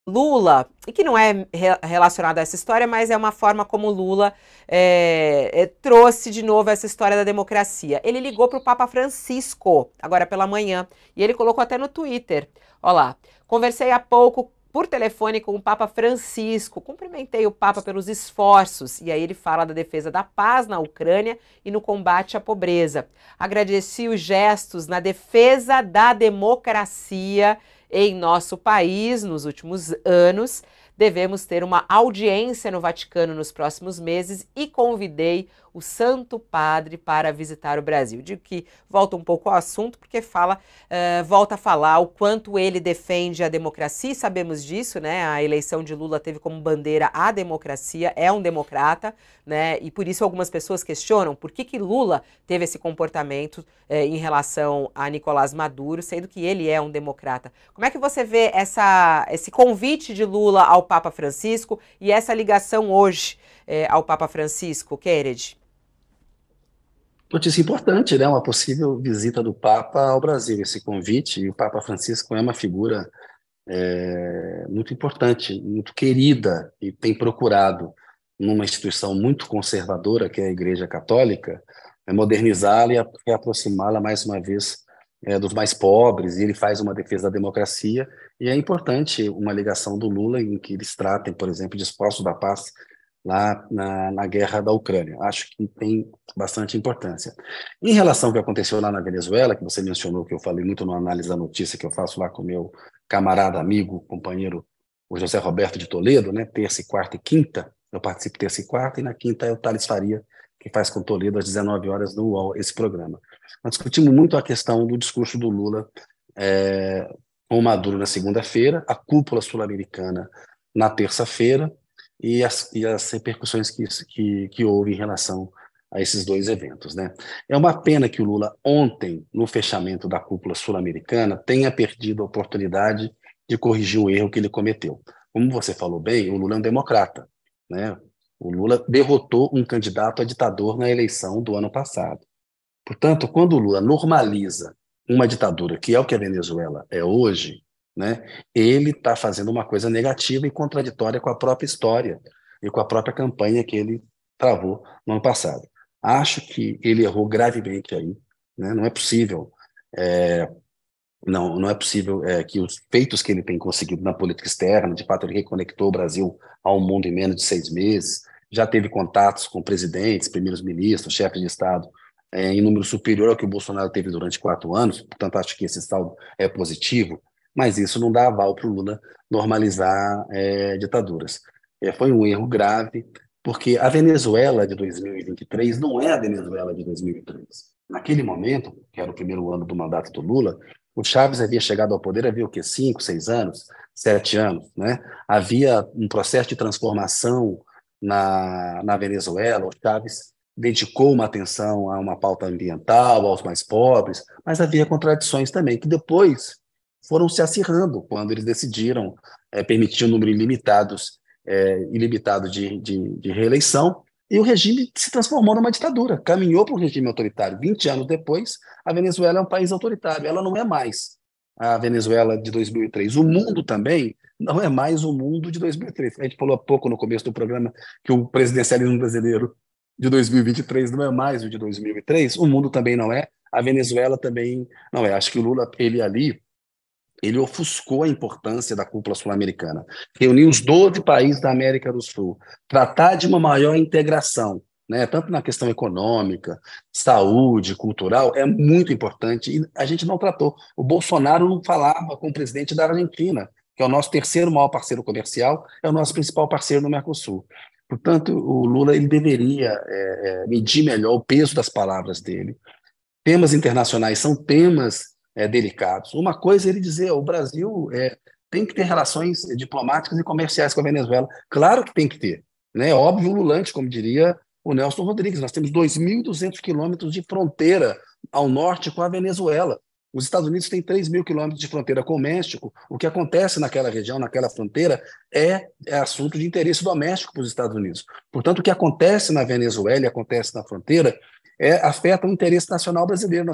Lula, e que não é relacionado a essa história, mas é uma forma como Lula trouxe de novo essa história da democracia. Ele ligou para o Papa Francisco, agora pela manhã, e ele colocou até no Twitter. Olha lá, conversei há pouco por telefone com o Papa Francisco, cumprimentei o Papa pelos esforços, e aí ele fala da defesa da paz na Ucrânia e no combate à pobreza. Agradeci os gestos na defesa da democracia em nosso país nos últimos anos. Devemos ter uma audiência no Vaticano nos próximos meses e convidei o Santo Padre para visitar o Brasil. Digo que volta um pouco ao assunto porque volta a falar o quanto ele defende a democracia, e sabemos disso, né? A eleição de Lula teve como bandeira a democracia, é um democrata, né? E por isso algumas pessoas questionam por que Lula teve esse comportamento em relação a Nicolás Maduro, sendo que ele é um democrata. Como é que você vê esse convite de Lula ao Papa Francisco e essa ligação hoje ao Papa Francisco, Kennedy? Notícia importante, né? Uma possível visita do Papa ao Brasil. Esse convite, e o Papa Francisco é uma figura muito importante, muito querida, e tem procurado, numa instituição muito conservadora, que é a Igreja Católica, modernizá-la e aproximá-la mais uma vez dos mais pobres, e ele faz uma defesa da democracia, e é importante uma ligação do Lula em que eles tratem, por exemplo, de esforço da paz lá na guerra da Ucrânia. Acho que tem bastante importância. Em relação ao que aconteceu lá na Venezuela, que você mencionou, que eu falei muito na análise da notícia que eu faço lá com o meu camarada, amigo, companheiro, o José Roberto de Toledo, né? Terça, quarta e quinta. Eu participo terça e quarta, e na quinta é o Thales Faria, que faz com Toledo às 19 horas no UOL esse programa. Nós discutimos muito a questão do discurso do Lula com o Maduro na segunda-feira, a cúpula sul-americana na terça-feira, e as repercussões que houve em relação a esses dois eventos, né? É uma pena que o Lula, ontem, no fechamento da cúpula sul-americana, tenha perdido a oportunidade de corrigir o erro que ele cometeu. Como você falou bem, o Lula é um democrata, né? O Lula derrotou um candidato a ditador na eleição do ano passado. Portanto, quando o Lula normaliza uma ditadura, que é o que a Venezuela é hoje, né, ele está fazendo uma coisa negativa e contraditória com a própria história e com a própria campanha que ele travou no ano passado. Acho que ele errou gravemente aí, né? Não é possível, é, não é possível que os feitos que ele tem conseguido na política externa, de fato ele reconectou o Brasil ao mundo em menos de 6 meses, já teve contatos com presidentes, primeiros ministros, chefes de Estado, em número superior ao que o Bolsonaro teve durante 4 anos, portanto acho que esse saldo é positivo, mas isso não dá aval para o Lula normalizar ditaduras. Foi um erro grave, porque a Venezuela de 2023 não é a Venezuela de 2003. Naquele momento, que era o primeiro ano do mandato do Lula, o Chávez havia chegado ao poder havia o quê? 5, 6 anos, 7 anos, né? Havia um processo de transformação na Venezuela. O Chávez dedicou uma atenção a uma pauta ambiental, aos mais pobres, mas havia contradições também, que depois foram se acirrando quando eles decidiram permitir um número ilimitado de reeleição, e o regime se transformou numa ditadura, caminhou para um regime autoritário. 20 anos depois, a Venezuela é um país autoritário, ela não é mais a Venezuela de 2003. O mundo também não é mais o mundo de 2003. A gente falou há pouco no começo do programa que o presidencialismo brasileiro de 2023 não é mais o de 2003, o mundo também não é, a Venezuela também não é. Acho que o Lula, ele ofuscou a importância da cúpula sul-americana, reunir os 12 países da América do Sul, tratar de uma maior integração, né, tanto na questão econômica, saúde, cultural, é muito importante, e a gente não tratou. O Bolsonaro não falava com o presidente da Argentina, que é o nosso terceiro maior parceiro comercial, é o nosso principal parceiro no Mercosul. Portanto, o Lula ele deveria medir melhor o peso das palavras dele. Temas internacionais são temas delicados. Uma coisa é ele dizer, o Brasil tem que ter relações diplomáticas e comerciais com a Venezuela. Claro que tem que ter, né? Óbvio, ululante, como diria o Nelson Rodrigues. Nós temos 2.200 quilômetros de fronteira ao norte com a Venezuela. Os Estados Unidos têm 3.000 quilômetros de fronteira com o México. O que acontece naquela região, naquela fronteira, é assunto de interesse doméstico para os Estados Unidos. Portanto, o que acontece na Venezuela e acontece na fronteira afeta o interesse nacional brasileiro.